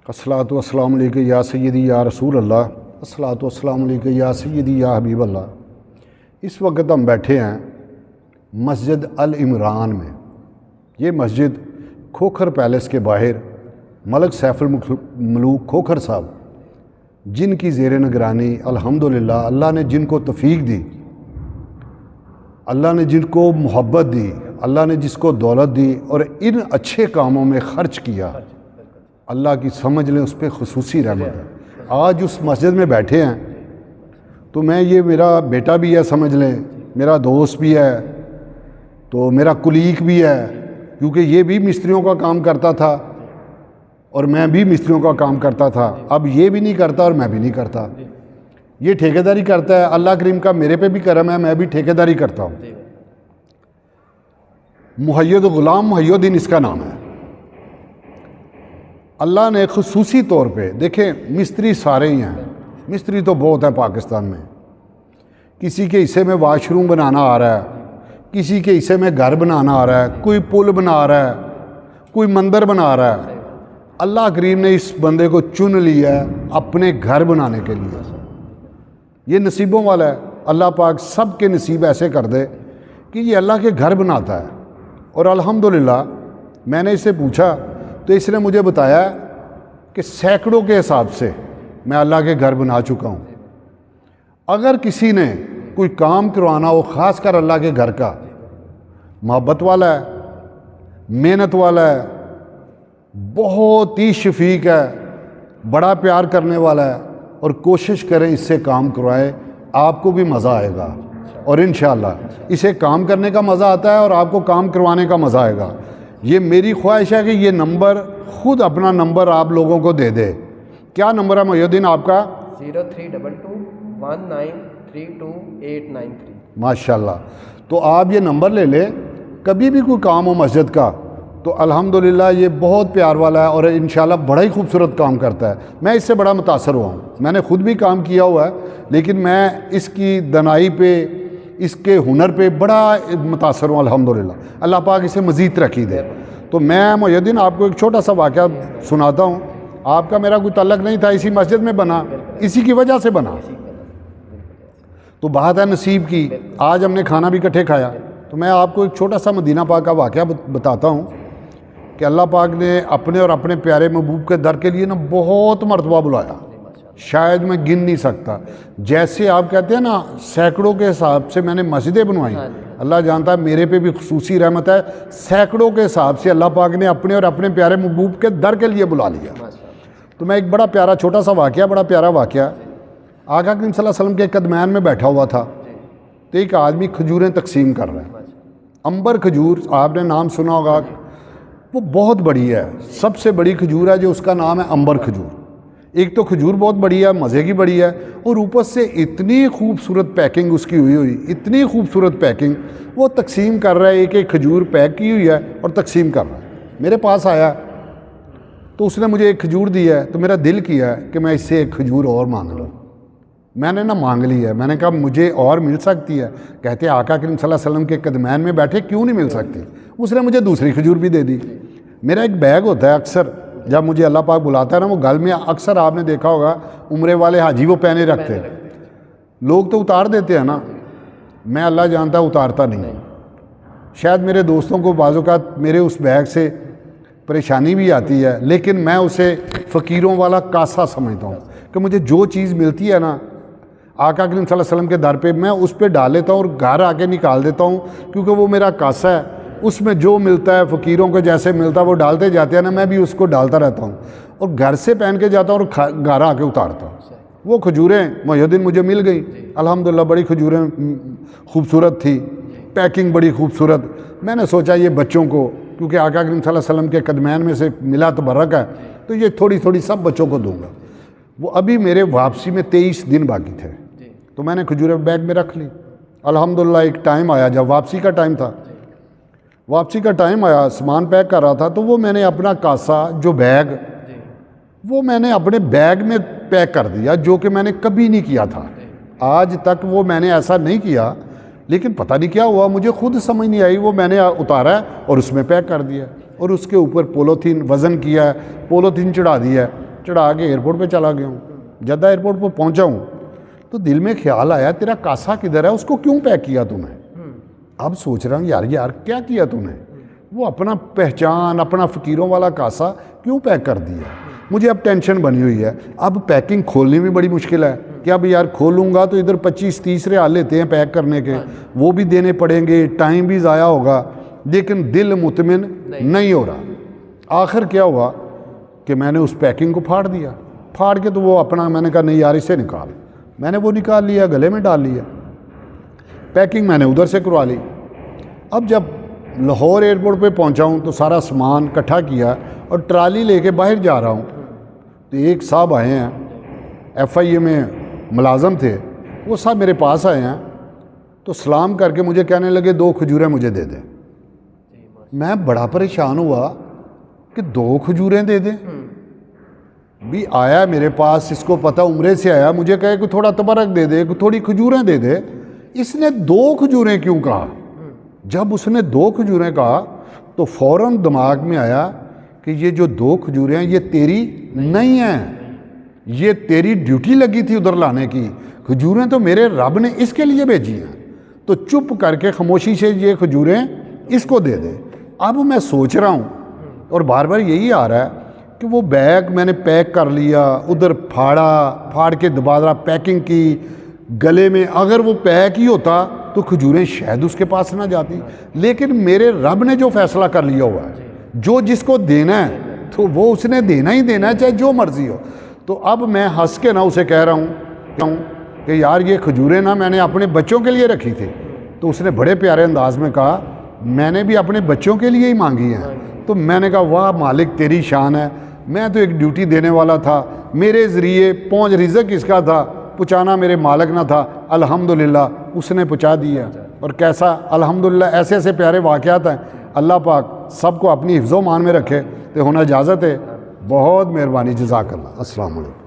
الصلاۃ والسلام علیکہ یا سیدی یا رسول اللہ، الصلاۃ والسلام علیکہ یا سیدی یا حبیب اللہ۔ اس وقت ہم بیٹھے ہیں مسجد العمران میں۔ یہ مسجد کھوکھر پیلس کے باہر ملک سیف الملوک کھوکھر صاحب، جن کی زیر نگرانی الحمدللہ اللہ نے جن کو توفیق دی، اللہ نے جن کو محبت دی، اللہ نے جس کو دولت دی اور ان اچھے کاموں میں خرچ کیا، اللہ کی سمجھ لیں اس پہ خصوصی رحمت ہے۔ آج اس مسجد میں بیٹھے ہیں تو یہ میرا بیٹا بھی ہے، سمجھ لیں میرا دوست بھی ہے، تو میرا کلیگ بھی ہے، کیونکہ یہ بھی مستریوں کا کام کرتا تھا اور میں بھی مستریوں کا کام کرتا تھا۔ اب یہ بھی نہیں کرتا اور میں بھی نہیں کرتا، یہ ٹھیکیداری کرتا ہے۔ اللہ کریم کا میرے پہ بھی کرم ہے، میں بھی ٹھیکیداری کرتا ہوں۔ محید غلام محی الدین اس کا نام ہے۔ اللہ نے خصوصی طور پہ، دیکھیں مستری سارے ہی ہیں، مستری تو بہت ہیں پاکستان میں، کسی کے حصے میں واش روم بنانا آ رہا ہے، کسی کے حصے میں گھر بنانا آ رہا ہے، کوئی پل بنا رہا ہے، کوئی مندر بنا رہا ہے۔ اللہ کریم نے اس بندے کو چن لیا ہے اپنے گھر بنانے کے لیے۔ یہ نصیبوں والا ہے، اللہ پاک سب کے نصیب ایسے کر دے کہ یہ اللہ کے گھر بناتا ہے۔ اور الحمدللہ میں نے اس سے پوچھا تو اس نے مجھے بتایا کہ سینکڑوں کے حساب سے میں اللہ کے گھر بنا چکا ہوں۔ اگر کسی نے کوئی کام کروانا ہو، خاص کر اللہ کے گھر کا، محبت والا ہے، محنت والا ہے، بہت ہی شفیق ہے، بڑا پیار کرنے والا ہے، اور کوشش کریں اس سے کام کروائے، آپ کو بھی مزہ آئے گا، اور انشاءاللہ اسے کام کرنے کا مزہ آتا ہے اور آپ کو کام کروانے کا مزہ آئے گا۔ یہ میری خواہش ہے کہ یہ نمبر، خود اپنا نمبر آپ لوگوں کو دے دے۔ کیا نمبر ہے محی الدین آپ کا؟ 032219328893۔ ماشاءاللہ، تو آپ یہ نمبر لے لیں، کبھی بھی کوئی کام ہو مسجد کا تو الحمدللہ یہ بہت پیار والا ہے اور انشاءاللہ بڑا ہی خوبصورت کام کرتا ہے۔ میں اس سے بڑا متاثر ہوا ہوں، میں نے خود بھی کام کیا ہوا ہے، لیکن میں اس کی دنائی پہ، اس کے ہنر پہ بڑا متاثر ہوں الحمدللہ۔ اللہ پاک اسے مزید ترقی دے۔ تو میں محی الدین آپ کو ایک چھوٹا سا واقعہ سناتا ہوں۔ آپ کا میرا کوئی تعلق نہیں تھا، اسی مسجد میں بنا، اسی کی وجہ سے بنا، تو بات ہے نصیب کی۔ آج ہم نے کھانا بھی اکٹھے کھایا۔ تو میں آپ کو ایک چھوٹا سا مدینہ پاک کا واقعہ بتاتا ہوں کہ اللہ پاک نے اپنے اور اپنے پیارے محبوب کے در کے لیے بہت مرتبہ بلایا، شاید میں گن نہیں سکتا۔ جیسے آپ کہتے ہیں نا سینکڑوں کے حساب سے میں نے مسجدیں بنوائی، اللہ جانتا ہے میرے پہ بھی خصوصی رحمت ہے، سینکڑوں کے حساب سے اللہ پاک نے اپنے اور اپنے پیارے محبوب کے در کے لیے بلا لیا۔ تو میں ایک بڑا پیارا چھوٹا سا واقعہ، بڑا پیارا واقعہ، آقا کریم صلی اللہ علیہ وسلم کے قدمین میں بیٹھا ہوا تھا، تو ایک آدمی کھجوریں تقسیم کر رہا ہے۔ امبر کھجور، آپ نے نام سنا ہوگا، وہ بہت بڑی ہے، سب سے بڑی کھجور ہے جو اس کا نام ہے امبر کھجور۔ ایک تو کھجور بہت بڑی ہے، مزے کی بڑی ہے، اور اوپر سے اتنی خوبصورت پیکنگ اس کی ہوئی، اتنی خوبصورت پیکنگ، وہ تقسیم کر رہا ہے، ایک ایک کھجور پیک کی ہوئی ہے اور تقسیم کر رہا ہے۔ میرے پاس آیا تو اس نے مجھے ایک کھجور دی ہے، تو میرا دل کیا ہے کہ میں اس سے ایک کھجور اور مانگ لوں۔ میں نے مانگ لی ہے، میں نے کہا مجھے اور مل سکتی ہے؟ کہتے آقا کریم صلی اللہ علیہ وسلم کے قدمین میں بیٹھے کیوں نہیں مل سکتی؟ اس نے مجھے دوسری کھجور بھی دے دی۔ میرا ایک بیگ ہوتا ہے، اکثر جب مجھے اللہ پاک بلاتا ہے نا، وہ گل میں اکثر آپ نے دیکھا ہوگا عمرے والے حاجی وہ پہنے رکھتے ہیں، لوگ تو اتار دیتے ہیں نا، میں اللہ جانتا اتارتا نہیں۔ شاید میرے دوستوں کو بعض اوقات میرے اس بیگ سے پریشانی بھی آتی ہے، لیکن میں اسے فقیروں والا کاسا سمجھتا ہوں کہ مجھے جو چیز ملتی ہے نا آقا کریم صلی اللہ علیہ وسلم کے در پہ، میں اس پہ ڈال لیتا ہوں اور گھر آ کے نکال دیتا ہوں، کیونکہ وہ میرا کاسا ہے، اس میں جو ملتا ہے فقیروں کو جیسے ملتا ہے وہ ڈالتے جاتے ہیں نا، میں بھی اس کو ڈالتا رہتا ہوں اور گھر سے پہن کے جاتا ہوں اور گھر آ کے اتارتا ہوں۔ وہ کھجوریں محی الدین مجھے مل گئیں الحمدللہ، بڑی کھجوریں خوبصورت تھی، پیکنگ بڑی خوبصورت۔ میں نے سوچا یہ بچوں کو، کیونکہ آقا کریم صلی اللہ علیہ وسلم کے قدمین میں سے ملا تبرک ہے، تو یہ تھوڑی تھوڑی سب بچوں کو دوں گا۔ وہ ابھی میرے واپسی میں 23 دن باقی تھے، تو میں نے کھجوریں بیگ میں رکھ لی۔ الحمدللہ ایک ٹائم آیا جب واپسی کا ٹائم تھا، واپسی کا ٹائم آیا، سامان پیک کر رہا تھا، تو وہ میں نے اپنا کاسا جو بیگ، وہ میں نے اپنے بیگ میں پیک کر دیا، جو کہ میں نے کبھی نہیں کیا تھا آج تک، وہ میں نے ایسا نہیں کیا، لیکن پتہ نہیں کیا ہوا، مجھے خود سمجھ نہیں آئی، وہ میں نے اتارا ہے اور اس میں پیک کر دیا، اور اس کے اوپر پولیتھین وزن کیا ہے، پولیتھین چڑھا دیا ہے، چڑھا کے ایئرپورٹ پہ چلا گیا ہوں. جدہ ایئرپورٹ پہ پہنچا ہوں تو دل میں خیال آیا تیرا کاسا کدھر ہے, اس کو کیوں پیک کیا تو نے؟ اب سوچ رہا ہوں یار کیا کیا تو نے؟ وہ اپنا پہچان اپنا فقیروں والا کاسا کیوں پیک کر دیا؟ مجھے اب ٹینشن بنی ہوئی ہے. اب پیکنگ کھولنی بھی بڑی مشکل ہے کہ اب یار کھولوں گا تو ادھر 25-30 ریال لیتے ہیں پیک کرنے کے, وہ بھی دینے پڑیں گے, ٹائم بھی ضائع ہوگا, لیکن دل مطمئن نہیں ہو رہا. آخر کیا ہوا کہ میں نے اس پیکنگ کو پھاڑ دیا. پھاڑ کے تو وہ اپنا میں نے کہا نہیں یار اسے نکال. میں نے وہ نکال لیا, گلے میں ڈال لیا. پیکنگ میں نے ادھر سے کروا لی. اب جب لاہور ایئرپورٹ پہ پہنچا ہوں تو سارا سامان اکٹھا کیا اور ٹرالی لے کے باہر جا رہا ہوں تو ایک صاحب آئے ہیں, FIA میں ملازم تھے, وہ صاحب میرے پاس آئے ہیں تو سلام کر کے مجھے کہنے لگے 2 کھجوریں مجھے دے دیں. میں بڑا پریشان ہوا کہ 2 کھجوریں دے دیں. بھی آیا میرے پاس, اس کو پتہ عمرے سے آیا, مجھے کہے کہ تھوڑا تبرک دے دے, تھوڑی کھجوریں دے دے. اس نے 2 کھجوریں کیوں کہا؟ جب اس نے 2 کھجوریں کہا تو فوراً دماغ میں آیا کہ یہ جو 2 کھجوریں ہیں یہ تیری نہیں ہیں, یہ تیری ڈیوٹی لگی تھی ادھر لانے کی. کھجوریں تو میرے رب نے اس کے لیے بھیجی ہیں, تو چپ کر کے خاموشی سے یہ کھجوریں اس کو دے دے. اب میں سوچ رہا ہوں اور بار بار یہی آ رہا ہے کہ وہ بیگ میں نے پیک کر لیا, ادھر پھاڑ کے دوبارہ پیکنگ کی, گلے میں اگر وہ پیک ہی ہوتا تو کھجوریں شاید اس کے پاس نہ جاتی. لیکن میرے رب نے جو فیصلہ کر لیا ہوا ہے, جو جس کو دینا ہے تو وہ اس نے دینا ہی دینا ہے, چاہے جو مرضی ہو. تو اب میں ہنس کے نہ اسے کہہ رہا ہوں کہ یار یہ کھجوریں نا میں نے اپنے بچوں کے لیے رکھی تھی. تو اس نے بڑے پیارے انداز میں کہا میں نے بھی اپنے بچوں کے لیے ہی مانگی ہیں. تو میں نے کہا واہ مالک تیری شان ہے, میں تو ایک ڈیوٹی دینے والا تھا, میرے ذریعے پہنچ رزق اس کا تھا, پہنچانا میرے مالک نہ تھا, الحمدللہ اس نے پہنچا دیا. اور کیسا الحمدللہ ایسے ایسے پیارے واقعات ہیں. اللہ پاک سب کو اپنی حفظ و مان میں رکھے. تو ہونا اجازت ہے, بہت مہربانی, جزاک اللہ. السلام علیکم.